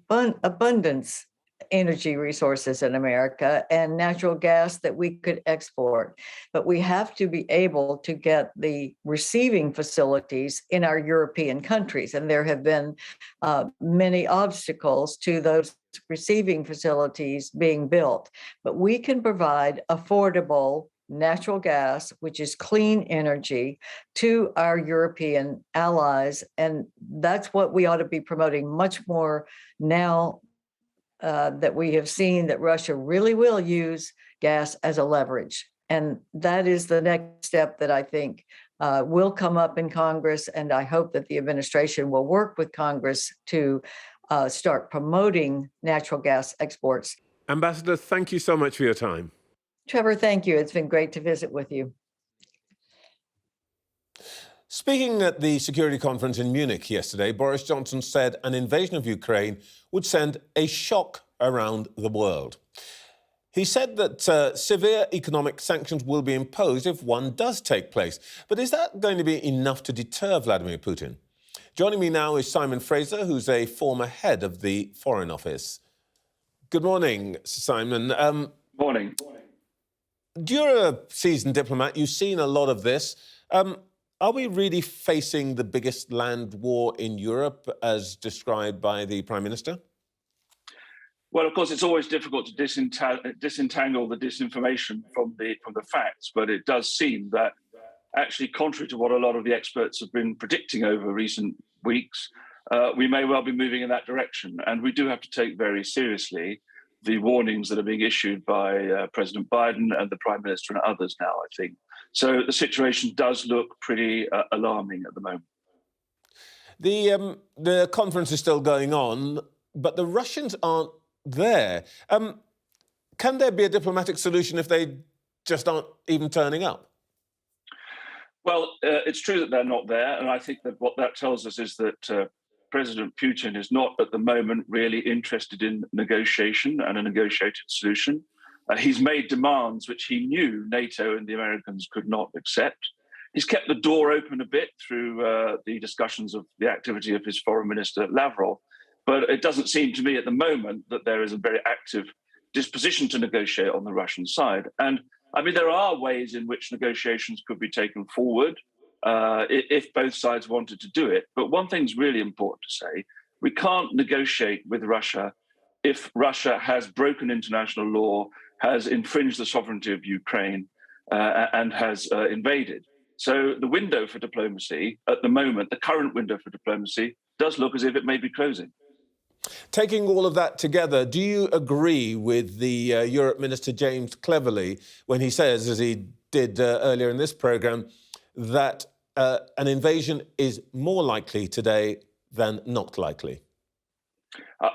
abundance energy resources in America and natural gas that we could export, but we have to be able to get the receiving facilities in our European countries. And there have been many obstacles to those receiving facilities being built, but we can provide affordable natural gas, which is clean energy, to our European allies. And that's what we ought to be promoting much more now that we have seen that Russia really will use gas as a leverage. And that is the next step that I think will come up in Congress. And I hope that the administration will work with Congress to start promoting natural gas exports. Ambassador, thank you so much for your time. Trevor, thank you. It's been great to visit with you. Speaking at the security conference in Munich yesterday, Boris Johnson said an invasion of Ukraine would send a shock around the world. He said that severe economic sanctions will be imposed if one does take place. But is that going to be enough to deter Vladimir Putin? Joining me now is Simon Fraser, who's a former head of the Foreign Office. Good morning, Simon. Morning. You're a seasoned diplomat. You've seen a lot of this. Are we really facing the biggest land war in Europe, as described by the Prime Minister? Well, of course, it's always difficult to disentangle the disinformation from the facts, but it does seem that, actually, contrary to what a lot of the experts have been predicting over recent weeks, we may well be moving in that direction. And we do have to take very seriously the warnings that are being issued by President Biden and the Prime Minister and others now, I think. So the situation does look pretty alarming at the moment. The conference is still going on, but the Russians aren't there. Can there be a diplomatic solution if they just aren't even turning up? Well, it's true that they're not there. And I think that what that tells us is that President Putin is not at the moment really interested in negotiation and a negotiated solution. He's made demands which he knew NATO and the Americans could not accept. He's kept the door open a bit through the discussions of the activity of his foreign minister, Lavrov. But it doesn't seem to me at the moment that there is a very active disposition to negotiate on the Russian side. And I mean, there are ways in which negotiations could be taken forward if both sides wanted to do it. But one thing's really important to say: we can't negotiate with Russia if Russia has broken international law, has infringed the sovereignty of Ukraine, and has invaded. So the window for diplomacy at the moment, the current window for diplomacy, does look as if it may be closing. Taking all of that together, do you agree with the Europe Minister James Cleverly when he says, as he did earlier in this programme, that an invasion is more likely today than not likely?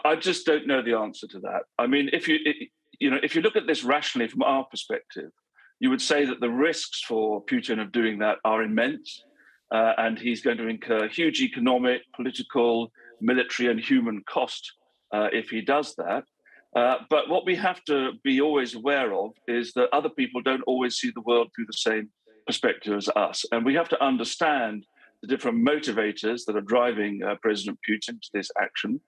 I just don't know the answer to that. I mean, if you look at this rationally from our perspective, you would say that the risks for Putin of doing that are immense, and he's going to incur huge economic, political, military and human cost if he does that. But what we have to be always aware of is that other people don't always see the world through the same perspective as us. And we have to understand the different motivators that are driving President Putin to this action.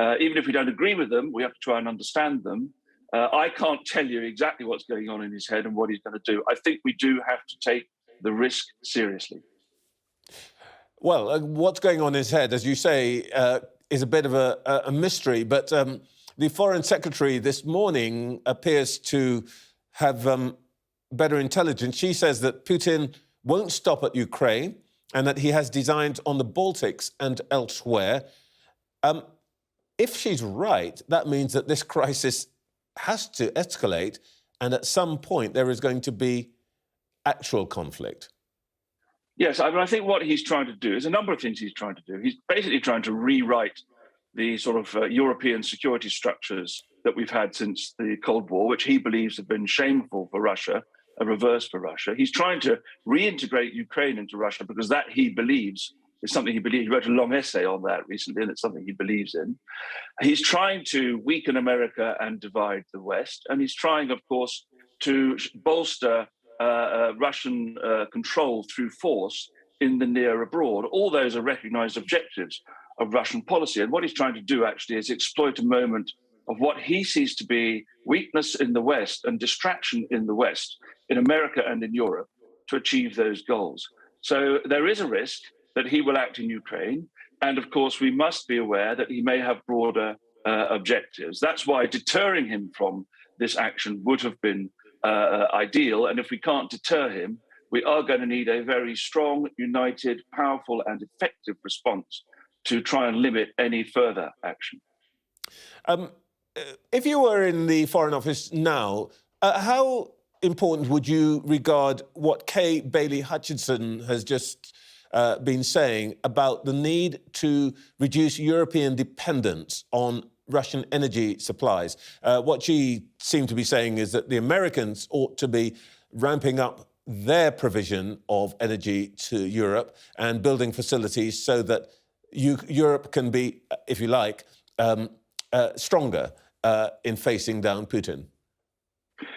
Even if we don't agree with them, we have to try and understand them. I can't tell you exactly what's going on in his head and what he's going to do. I think we do have to take the risk seriously. Well, what's going on in his head, as you say, is a bit of a mystery. But the Foreign Secretary this morning appears to have better intelligence. She says that Putin won't stop at Ukraine and that he has designs on the Baltics and elsewhere. If she's right, that means that this crisis has to escalate, and at some point there is going to be actual conflict. Yes, I mean, I think what he's trying to do is a number of things he's trying to do. He's basically trying to rewrite the sort of European security structures that we've had since the Cold War, which he believes have been shameful for Russia, a reverse for Russia. He's trying to reintegrate Ukraine into Russia because that, he believes, It's something he believes. He wrote a long essay on that recently, and it's something he believes in. He's trying to weaken America and divide the West, and he's trying, of course, to bolster Russian control through force in the near abroad. All those are recognized objectives of Russian policy. And what he's trying to do actually is exploit a moment of what he sees to be weakness in the West and distraction in the West, in America and in Europe, to achieve those goals. So there is a risk that he will act in Ukraine. And of course, we must be aware that he may have broader objectives. That's why deterring him from this action would have been ideal. And if we can't deter him, we are going to need a very strong, united, powerful, and effective response to try and limit any further action. If you were in the Foreign Office now, how important would you regard what Kay Bailey Hutchison has just been saying about the need to reduce European dependence on Russian energy supplies? What she seemed to be saying is that the Americans ought to be ramping up their provision of energy to Europe and building facilities so that Europe can be, if you like, stronger in facing down Putin.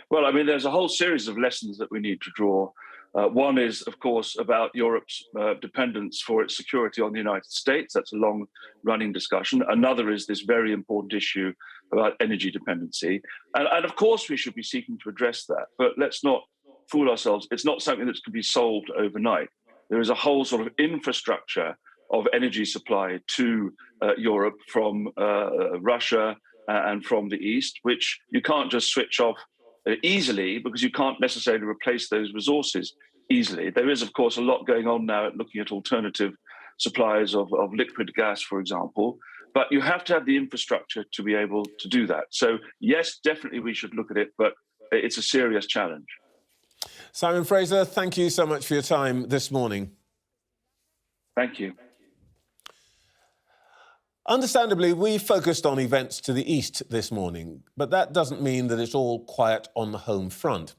Well, I mean, there's a whole series of lessons that we need to draw. One is, of course, about Europe's dependence for its security on the United States. That's a long-running discussion. Another is this very important issue about energy dependency. And of course, we should be seeking to address that. But let's not fool ourselves. It's not something that can be solved overnight. There is a whole sort of infrastructure of energy supply to Europe from Russia and from the East, which you can't just switch off easily because you can't necessarily replace those resources easily. There is, of course, a lot going on now looking at alternative supplies of liquid gas, for example, but you have to have the infrastructure to be able to do that. So, yes, definitely we should look at it, but it's a serious challenge. Simon Fraser, thank you so much for your time this morning. Thank you. Understandably, we focused on events to the east this morning, but that doesn't mean that it's all quiet on the home front.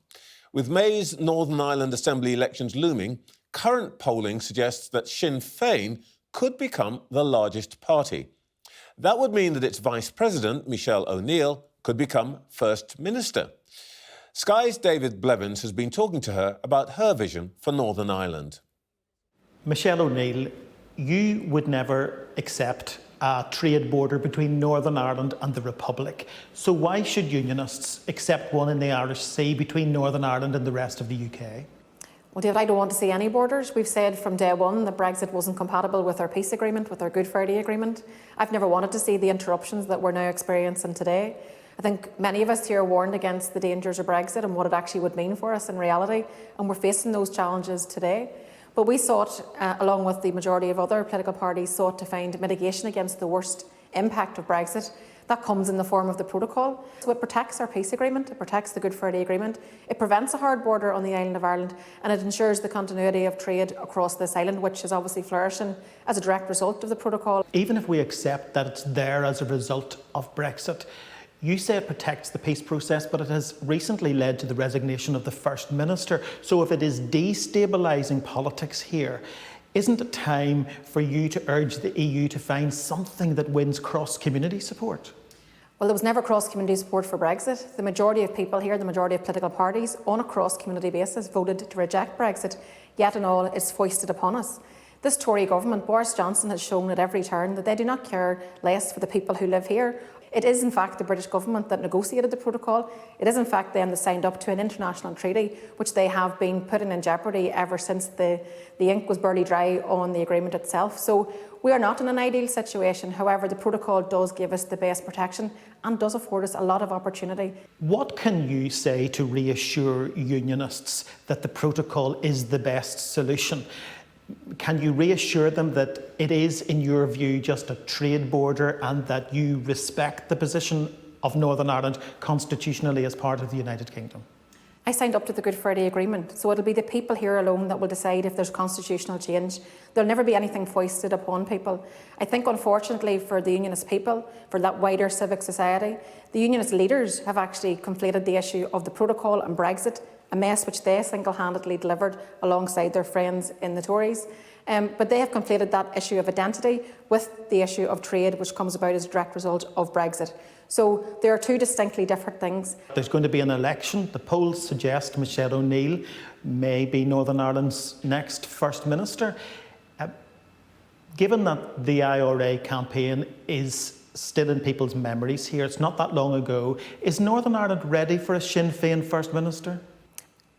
With May's Northern Ireland Assembly elections looming, current polling suggests that Sinn Fein could become the largest party. That would mean that its Vice President, Michelle O'Neill, could become First Minister. Sky's David Blevins has been talking to her about her vision for Northern Ireland. Michelle O'Neill, you would never accept a trade border between Northern Ireland and the Republic. So why should Unionists accept one in the Irish Sea between Northern Ireland and the rest of the UK? Well, David, I don't want to see any borders. We've said from day one that Brexit wasn't compatible with our peace agreement, with our Good Friday Agreement. I've never wanted to see the interruptions that we're now experiencing today. I think many of us here warned against the dangers of Brexit and what it actually would mean for us in reality, and we're facing those challenges today. But we sought, along with the majority of other political parties, sought to find mitigation against the worst impact of Brexit. That comes in the form of the protocol. So it protects our peace agreement, it protects the Good Friday Agreement, it prevents a hard border on the island of Ireland, and it ensures the continuity of trade across this island, which is obviously flourishing as a direct result of the protocol. Even if we accept that it's there as a result of Brexit, you say it protects the peace process, but it has recently led to the resignation of the First Minister. So if it is destabilising politics here, isn't it time for you to urge the EU to find something that wins cross-community support? Well, there was never cross-community support for Brexit. The majority of people here, the majority of political parties, on a cross-community basis, voted to reject Brexit. Yet and all, it's foisted upon us. This Tory government, Boris Johnson, has shown at every turn that they do not care less for the people who live here. It is, in fact, the British government that negotiated the protocol. It is, in fact, them that signed up to an international treaty, which they have been putting in jeopardy ever since the ink was barely dry on the agreement itself. So we are not in an ideal situation. However, the protocol does give us the best protection and does afford us a lot of opportunity. What can you say to reassure Unionists that the protocol is the best solution? Can you reassure them that it is, in your view, just a trade border and that you respect the position of Northern Ireland constitutionally as part of the United Kingdom? I signed up to the Good Friday Agreement, so it'll be the people here alone that will decide if there's constitutional change. There'll never be anything foisted upon people. I think, unfortunately, for the Unionist people, for that wider civic society, the Unionist leaders have actually conflated the issue of the protocol and Brexit a mess which they single-handedly delivered alongside their friends in the Tories. But they have conflated that issue of identity with the issue of trade, which comes about as a direct result of Brexit. So there are two distinctly different things. There's going to be an election. The polls suggest Michelle O'Neill may be Northern Ireland's next First Minister. Given that the IRA campaign is still in people's memories here, it's not that long ago, is Northern Ireland ready for a Sinn Féin First Minister?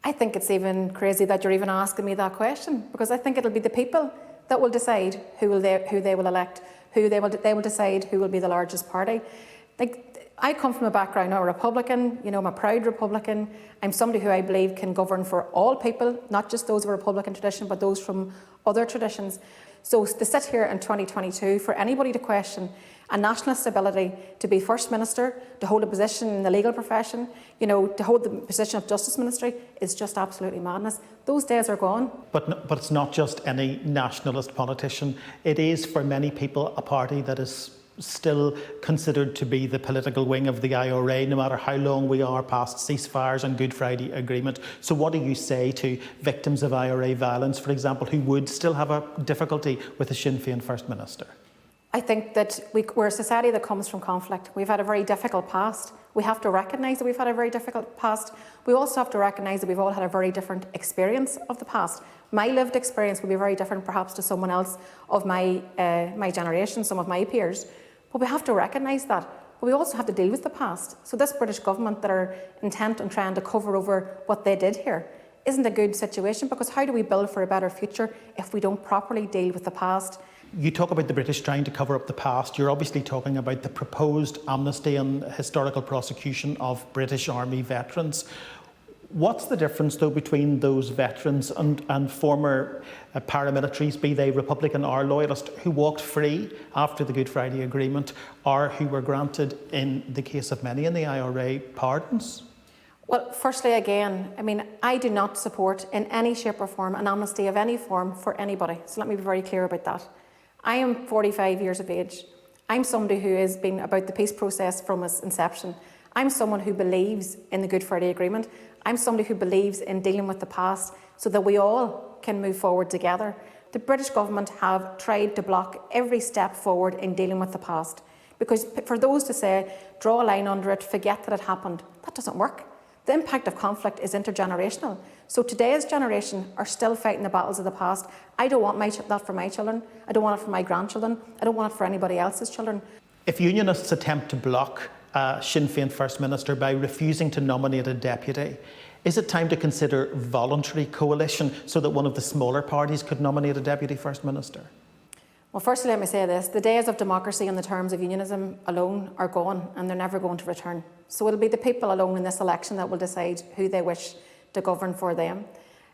I think it's even crazy that you're even asking me that question, because I think it'll be the people that will decide who they will elect, they will decide who will be the largest party. Like, I come from a background, I'm a Republican, I'm a proud Republican. I'm somebody who I believe can govern for all people, not just those of a Republican tradition, but those from other traditions. So to sit here in 2022, for anybody to question a nationalist's ability to be First Minister, to hold a position in the legal profession, to hold the position of Justice Ministry is just absolutely madness. Those days are gone. But it's not just any nationalist politician. It is, for many people, a party that is still considered to be the political wing of the IRA, no matter how long we are past ceasefires and Good Friday Agreement. So what do you say to victims of IRA violence, for example, who would still have a difficulty with a Sinn Féin First Minister? I think that we're a society that comes from conflict. We've had a very difficult past. We have to recognise that we've had a very difficult past. We also have to recognise that we've all had a very different experience of the past. My lived experience will be very different perhaps to someone else of my generation, some of my peers. But we have to recognise that. But we also have to deal with the past. So this British government that are intent on trying to cover over what they did here isn't a good situation, because how do we build for a better future if we don't properly deal with the past? You talk about the British trying to cover up the past. You're obviously talking about the proposed amnesty and historical prosecution of British Army veterans. What's the difference, though, between those veterans and former paramilitaries, be they Republican or Loyalist, who walked free after the Good Friday Agreement, or who were granted, in the case of many in the IRA, pardons? Well, firstly, again, I do not support in any shape or form an amnesty of any form for anybody. So let me be very clear about that. I am 45 years of age. I'm somebody who has been about the peace process from its inception. I'm someone who believes in the Good Friday Agreement. I'm somebody who believes in dealing with the past so that we all can move forward together. The British government have tried to block every step forward in dealing with the past, because for those to say, draw a line under it, forget that it happened, that doesn't work. The impact of conflict is intergenerational. So today's generation are still fighting the battles of the past. I don't want that for my children. I don't want it for my grandchildren. I don't want it for anybody else's children. If Unionists attempt to block Sinn Féin First Minister by refusing to nominate a deputy, is it time to consider voluntary coalition so that one of the smaller parties could nominate a deputy First Minister? Well, firstly, let me say this. The days of democracy in the terms of unionism alone are gone, and they're never going to return. So it'll be the people alone in this election that will decide who they wish to govern for them.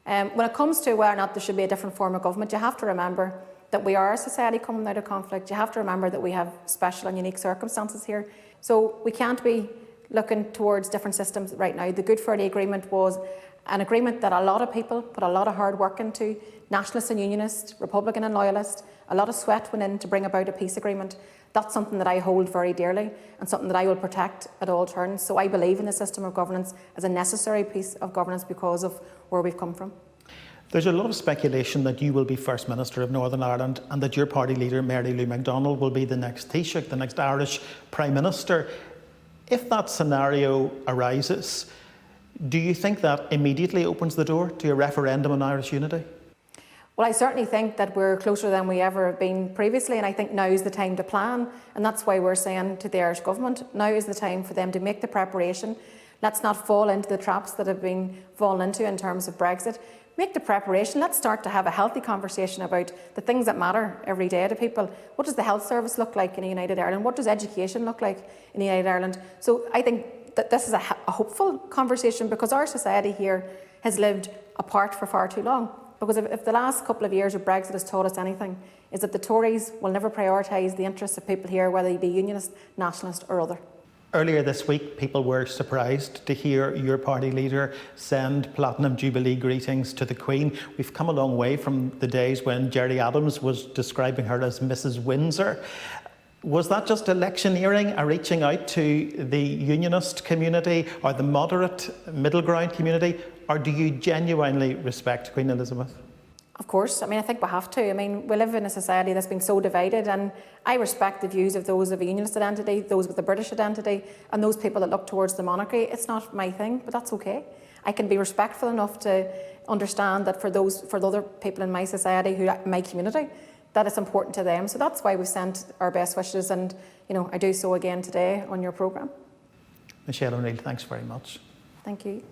When it comes to whether or not there should be a different form of government, you have to remember that we are a society coming out of conflict. You have to remember that we have special and unique circumstances here. So we can't be looking towards different systems right now. The Good Friday Agreement was an agreement that a lot of people put a lot of hard work into, nationalists and unionists, Republican and Loyalist. A lot of sweat went in to bring about a peace agreement. That's something that I hold very dearly and something that I will protect at all turns. So I believe in the system of governance as a necessary piece of governance because of where we've come from. There's a lot of speculation that you will be First Minister of Northern Ireland and that your party leader, Mary Lou McDonald, will be the next Taoiseach, the next Irish Prime Minister. If that scenario arises, do you think that immediately opens the door to a referendum on Irish unity? Well, I certainly think that we're closer than we ever have been previously, and I think now is the time to plan, and that's why we're saying to the Irish Government, now is the time for them to make the preparation. Let's not fall into the traps that have been fallen into in terms of Brexit. Make the preparation. Let's start to have a healthy conversation about the things that matter every day to people. What does the health service look like in United Ireland? What does education look like in United Ireland? So I think that this is a hopeful conversation, because our society here has lived apart for far too long. Because if the last couple of years of Brexit has taught us anything, is that the Tories will never prioritise the interests of people here, whether they be unionist, nationalist or other. Earlier this week, people were surprised to hear your party leader send Platinum Jubilee greetings to the Queen. We've come a long way from the days when Gerry Adams was describing her as Mrs. Windsor. Was that just electioneering, a reaching out to the unionist community or the moderate middle ground community, or do you genuinely respect Queen Elizabeth? Of course. I mean, I think we have to. I mean, we live in a society that's been so divided, and I respect the views of those of a unionist identity, those with a British identity, and those people that look towards the monarchy. It's not my thing, but that's okay. I can be respectful enough to understand that for the other people in my society, my community, that it's important to them. So that's why we've sent our best wishes, and I do so again today on your programme. Michelle O'Neill, thanks very much. Thank you.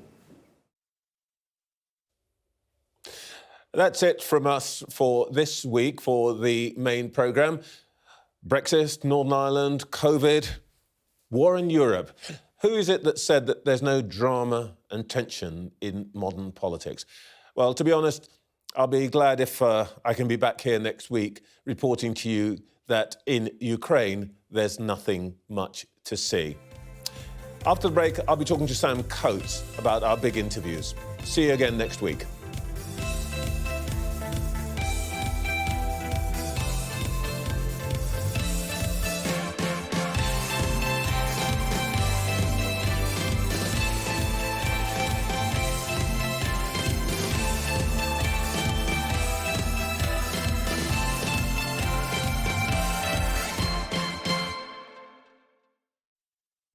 That's it from us for this week for the main programme. Brexit, Northern Ireland, COVID, war in Europe. Who is it that said that there's no drama and tension in modern politics? Well, to be honest, I'll be glad if I can be back here next week reporting to you that in Ukraine there's nothing much to see. After the break, I'll be talking to Sam Coates about our big interviews. See you again next week.